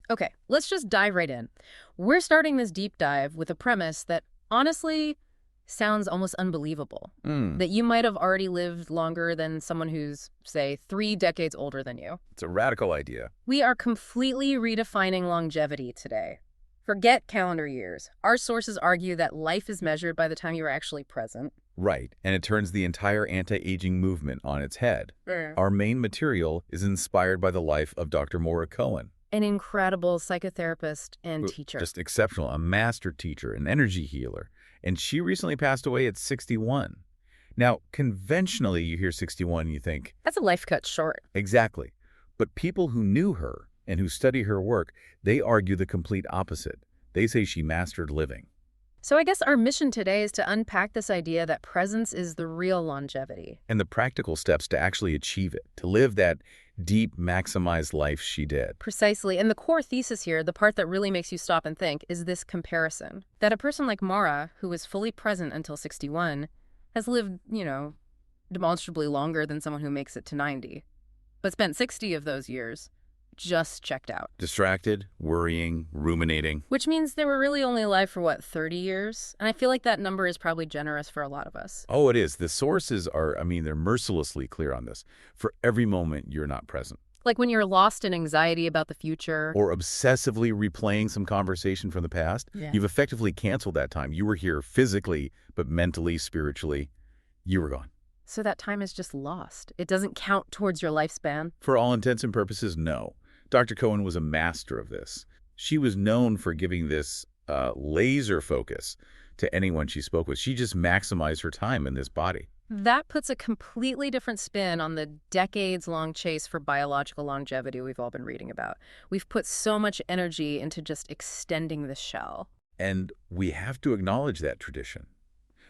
Okay, let's just dive right in. We're starting this deep dive with a premise that honestly sounds almost unbelievable. Hmm, That you might have already lived longer than someone who's, say, 3 decades older than you. it's a radical idea. We are completely redefining longevity today. Forget calendar years. Our sources argue that life is measured by the time you are actually present. Right, and it turns the entire anti-aging movement on its head. Our main material is inspired by the life of Dr. Maura Cohen. An incredible psychotherapist and teacher. Just exceptional, a master teacher, an energy healer. And she recently passed away at 61. Now, conventionally, you hear 61 and you think, That's a life cut short. exactly. But people who knew her and who study her work, they argue the complete opposite. They say she mastered living. So I guess our mission today is to unpack this idea that presence is the real longevity. And the practical steps to actually achieve it, to live that deep, maximized life she did. Precisely. And the core thesis here, the part that really makes you stop and think, is this comparison. That a person like Mara, who was fully present until 61, has lived, demonstrably longer than someone who makes it to 90, but spent 60 of those years just checked out. Distracted, worrying, ruminating. Which means they were really only alive for, 30 years? And I feel like that number is probably generous for a lot of us. Oh, it is. The sources are, they're mercilessly clear on this. For every moment you're not present. Like when you're lost in anxiety about the future. Or obsessively replaying some conversation from the past, you've effectively canceled that time. You were here physically, but mentally, spiritually, you were gone. So that time is just lost. It doesn't count towards your lifespan. For all intents and purposes, no. Dr. Cohen was a master of this. She was known for giving this laser focus to anyone she spoke with. She just maximized her time in this body. That puts a completely different spin on the decades-long chase for biological longevity we've all been reading about. We've put so much energy into just extending the shell. And we have to acknowledge that tradition.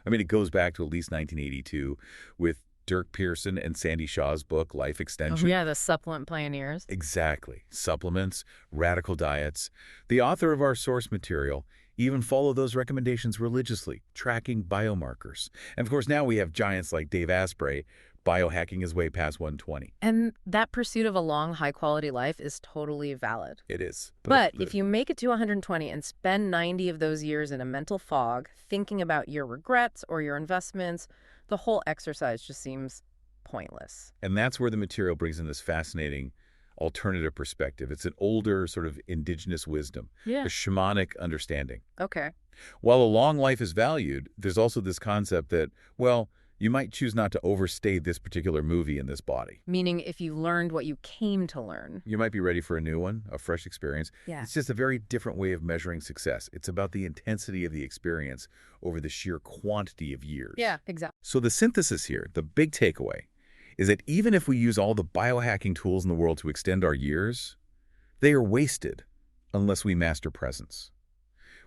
It goes back to at least 1982 with Dirk Pearson and Sandy Shaw's book, Life Extension. Oh, yeah, the supplement pioneers. Exactly. Supplements, radical diets. The author of our source material even followed those recommendations religiously, tracking biomarkers. And of course, now we have giants like Dave Asprey biohacking his way past 120. And that pursuit of a long, high-quality life is totally valid. It is. But if you make it to 120 and spend 90 of those years in a mental fog, thinking about your regrets or your investments, the whole exercise just seems pointless. And that's where the material brings in this fascinating alternative perspective. It's an older sort of indigenous wisdom, a shamanic understanding. Okay. While a long life is valued, there's also this concept that, well, you might choose not to overstay this particular movie in this body. Meaning if you learned what you came to learn. You might be ready for a new one, a fresh experience. Yeah. It's just a very different way of measuring success. It's about the intensity of the experience over the sheer quantity of years. Yeah, exactly. So the synthesis here, the big takeaway, is that even if we use all the biohacking tools in the world to extend our years, they are wasted unless we master presence.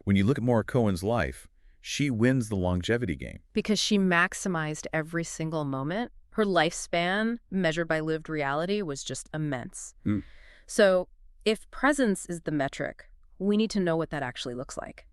When you look at Maura Cohen's life, she wins the longevity game. Because she maximized every single moment. Her lifespan, measured by lived reality, was just immense. So if presence is the metric, we need to know what that actually looks like,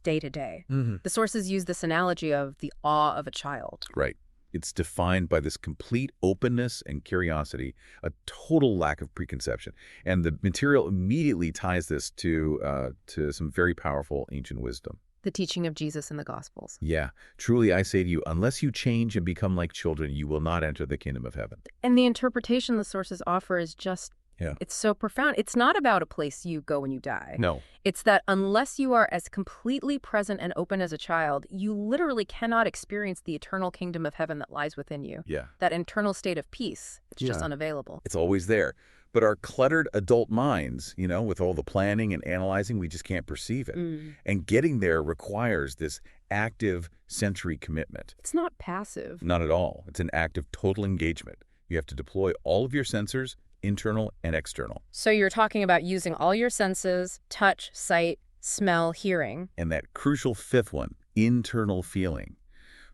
day to day. The sources use this analogy of the awe of a child. Right. It's defined by this complete openness and curiosity, a total lack of preconception. And the material immediately ties this to some very powerful ancient wisdom. The teaching of Jesus in the Gospels. Yeah. Truly, I say to you, unless you change and become like children, you will not enter the kingdom of heaven. And the interpretation the sources offer is just, it's so profound. It's not about a place you go when you die. No. It's that unless you are as completely present and open as a child, you literally cannot experience the eternal kingdom of heaven that lies within you. Yeah. That internal state of peace. It's just unavailable. It's always there. But our cluttered adult minds, with all the planning and analyzing, we just can't perceive it. And getting there requires this active sensory commitment. It's not passive. Not at all. It's an act of total engagement. You have to deploy all of your sensors, internal and external. So you're talking about using all your senses, touch, sight, smell, hearing. And that crucial fifth one, internal feeling.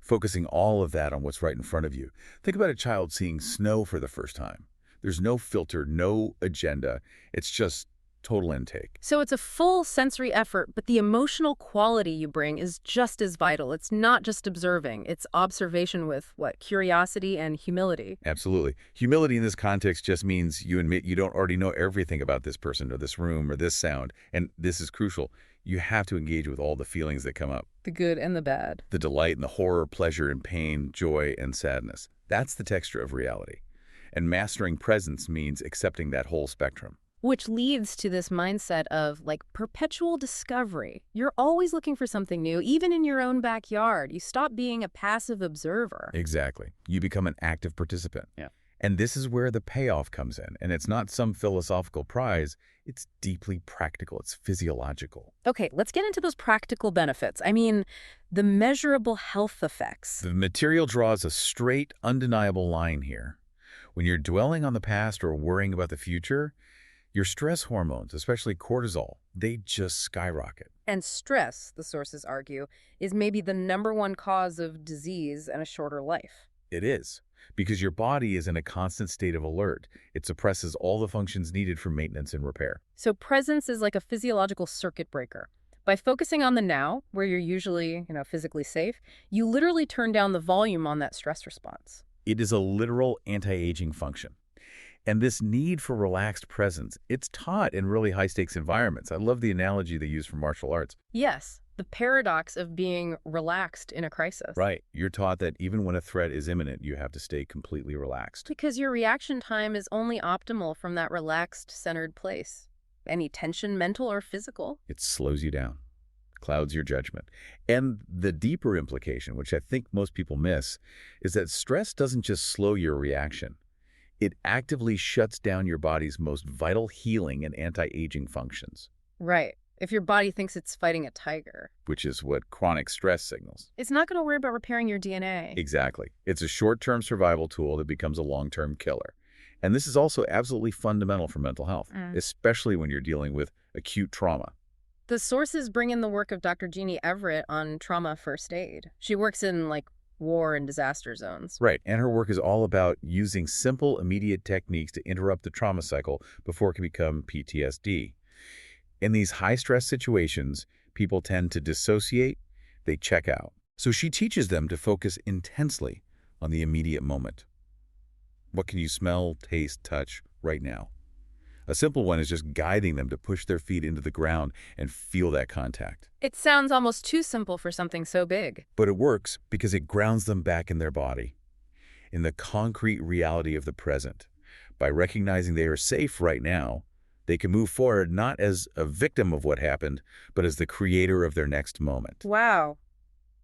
Focusing all of that on what's right in front of you. Think about a child seeing snow for the first time. There's no filter, no agenda. It's just total intake. So it's a full sensory effort, but the emotional quality you bring is just as vital. It's not just observing, it's observation with, curiosity and humility. Absolutely. Humility in this context just means you admit you don't already know everything about this person or this room or this sound, and this is crucial. You have to engage with all the feelings that come up. The good and the bad. The delight and the horror, pleasure and pain, joy and sadness. That's the texture of reality. And mastering presence means accepting that whole spectrum. Which leads to this mindset of, perpetual discovery. You're always looking for something new, even in your own backyard. You stop being a passive observer. Exactly. You become an active participant. Yeah. And this is where the payoff comes in. And it's not some philosophical prize. It's deeply practical. It's physiological. Okay, let's get into those practical benefits. I mean, the measurable health effects. The material draws a straight, undeniable line here. When you're dwelling on the past or worrying about the future, your stress hormones, especially cortisol, they just skyrocket. And stress, the sources argue, is maybe the #1 cause of disease and a shorter life. It is, because your body is in a constant state of alert. It suppresses all the functions needed for maintenance and repair. So presence is like a physiological circuit breaker. By focusing on the now, where you're usually, physically safe, you literally turn down the volume on that stress response. It is a literal anti-aging function. And this need for relaxed presence, it's taught in really high-stakes environments. I love the analogy they use for martial arts. Yes, the paradox of being relaxed in a crisis. Right. You're taught that even when a threat is imminent, you have to stay completely relaxed. Because your reaction time is only optimal from that relaxed, centered place. Any tension, mental or physical. It slows you down, clouds your judgment. And the deeper implication, which I think most people miss, is that stress doesn't just slow your reaction. It actively shuts down your body's most vital healing and anti-aging functions. Right. If your body thinks it's fighting a tiger. Which is what chronic stress signals. It's not going to worry about repairing your DNA. Exactly. It's a short-term survival tool that becomes a long-term killer. And this is also absolutely fundamental for mental health, especially when you're dealing with acute trauma. The sources bring in the work of Dr. Jeannie Everett on trauma first aid. She works in, war and disaster zones. Right, and her work is all about using simple, immediate techniques to interrupt the trauma cycle before it can become PTSD. In these high-stress situations, people tend to dissociate, they check out. So she teaches them to focus intensely on the immediate moment. What can you smell, taste, touch right now? A simple one is just guiding them to push their feet into the ground and feel that contact. It sounds almost too simple for something so big. But it works because it grounds them back in their body, in the concrete reality of the present. By recognizing they are safe right now, they can move forward not as a victim of what happened, but as the creator of their next moment. Wow.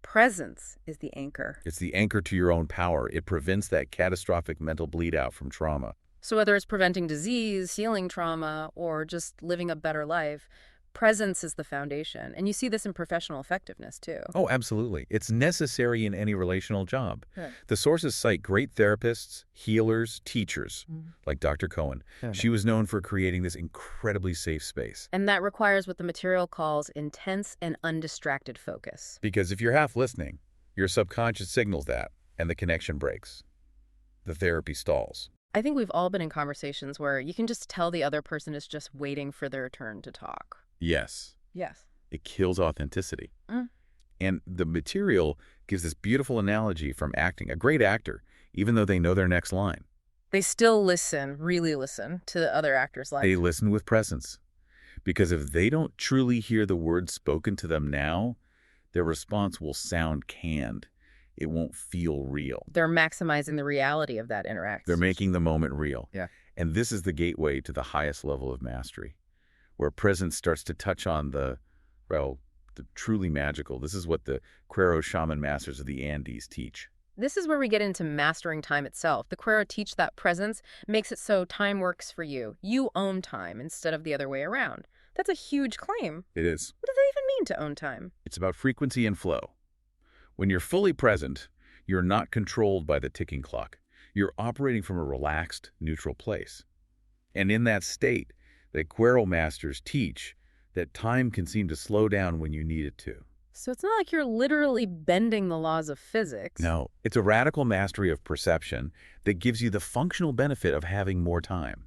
Presence is the anchor. It's the anchor to your own power. It prevents that catastrophic mental bleed out from trauma. So whether it's preventing disease, healing trauma, or just living a better life, presence is the foundation. And you see this in professional effectiveness, too. Oh, absolutely. It's necessary in any relational job. Yeah. The sources cite great therapists, healers, teachers, like Dr. Cohen. Yeah. She was known for creating this incredibly safe space. And that requires what the material calls intense and undistracted focus. Because if you're half listening, your subconscious signals that, and the connection breaks. The therapy stalls. I think we've all been in conversations where you can just tell the other person is just waiting for their turn to talk. Yes. Yes. It kills authenticity. And the material gives this beautiful analogy from acting. A great actor, even though they know their next line. They still listen, really listen, to the other actor's line. They listen with presence. Because if they don't truly hear the words spoken to them now, their response will sound canned. It won't feel real. They're maximizing the reality of that interaction. They're making the moment real. Yeah. And this is the gateway to the highest level of mastery, where presence starts to touch on the truly magical. This is what the Quero shaman masters of the Andes teach. This is where we get into mastering time itself. The Quero teach that presence makes it so time works for you. You own time instead of the other way around. That's a huge claim. It is. What does that even mean to own time? It's about frequency and flow. When you're fully present, you're not controlled by the ticking clock. You're operating from a relaxed, neutral place. And in that state, the Quero masters teach that time can seem to slow down when you need it to. So it's not like you're literally bending the laws of physics. No, it's a radical mastery of perception that gives you the functional benefit of having more time.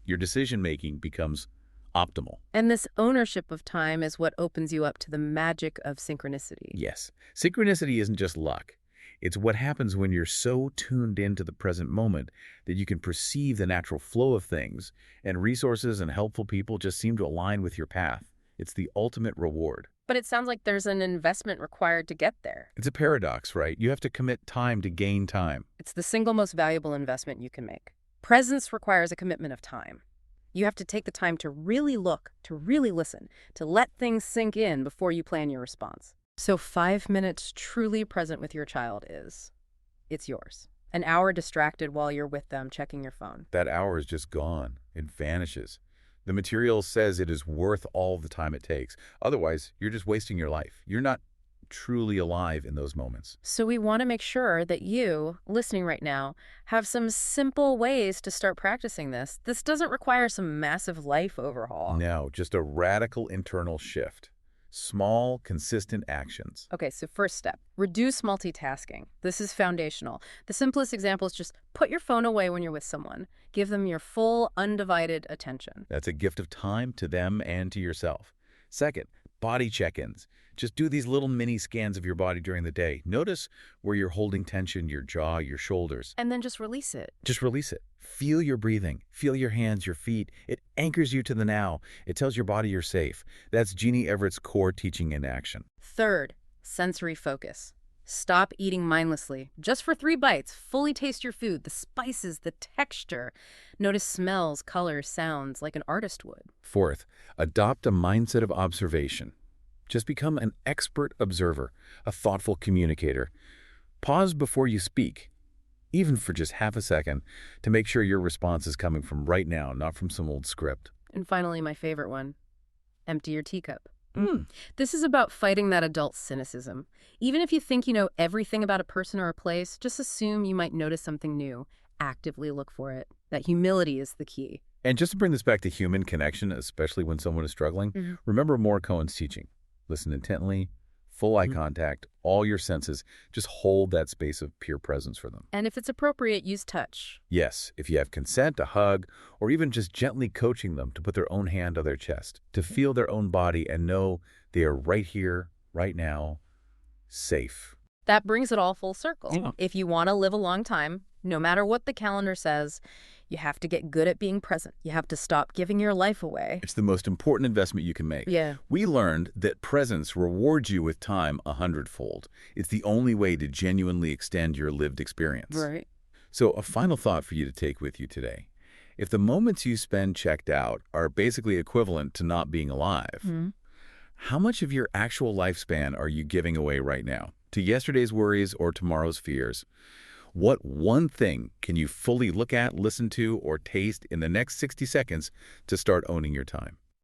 Your decision-making becomes optimal. And this ownership of time is what opens you up to the magic of synchronicity. Yes, synchronicity isn't just luck. It's what happens when you're so tuned into the present moment that you can perceive the natural flow of things, and resources and helpful people just seem to align with your path. It's the ultimate reward. But it sounds like there's an investment required to get there. It's a paradox, right? You have to commit time to gain time. It's the single most valuable investment you can make. Presence requires a commitment of time. You have to take the time to really look, to really listen, to let things sink in before you plan your response. So 5 minutes truly present with your child it's yours. An hour distracted while you're with them checking your phone. That hour is just gone. It vanishes. The material says it is worth all the time it takes. Otherwise, you're just wasting your life. You're not truly alive in those moments. So we want to make sure that you, listening right now, have some simple ways to start practicing this. This doesn't require some massive life overhaul. No, just a radical internal shift. Small, consistent actions. Okay, so first step, reduce multitasking. This is foundational. The simplest example is just put your phone away when you're with someone. Give them your full, undivided attention. That's a gift of time to them and to yourself. Second, body check-ins. Just do these little mini scans of your body during the day. Notice where you're holding tension, your jaw, your shoulders. And then just release it. Just release it. Feel your breathing. Feel your hands, your feet. It anchors you to the now. It tells your body you're safe. That's Jeannie Everett's core teaching in action. Third, sensory focus. Stop eating mindlessly. Just for 3 bites, fully taste your food, the spices, the texture. Notice smells, colors, sounds, like an artist would. Fourth, adopt a mindset of observation. Just become an expert observer, a thoughtful communicator. Pause before you speak, even for just half a second, to make sure your response is coming from right now, not from some old script. And finally, my favorite one, empty your teacup. This is about fighting that adult cynicism. Even if you think you know everything about a person or a place, just assume you might notice something new. Actively look for it. That humility is the key. And just to bring this back to human connection, especially when someone is struggling, remember Morikone's teaching. Listen intently, full eye contact, all your senses. Just hold that space of pure presence for them. And if it's appropriate, use touch. Yes, if you have consent, a hug, or even just gently coaching them to put their own hand on their chest, to feel their own body and know they are right here, right now, safe. That brings it all full circle. If you want to live a long time, no matter what the calendar says, you have to get good at being present. You have to stop giving your life away. It's the most important investment you can make. Yeah. We learned that presence rewards you with time 100-fold. It's the only way to genuinely extend your lived experience. Right. So a final thought for you to take with you today. If the moments you spend checked out are basically equivalent to not being alive, how much of your actual lifespan are you giving away right now? To yesterday's worries or tomorrow's fears? What one thing can you fully look at, listen to, or taste in the next 60 seconds to start owning your time?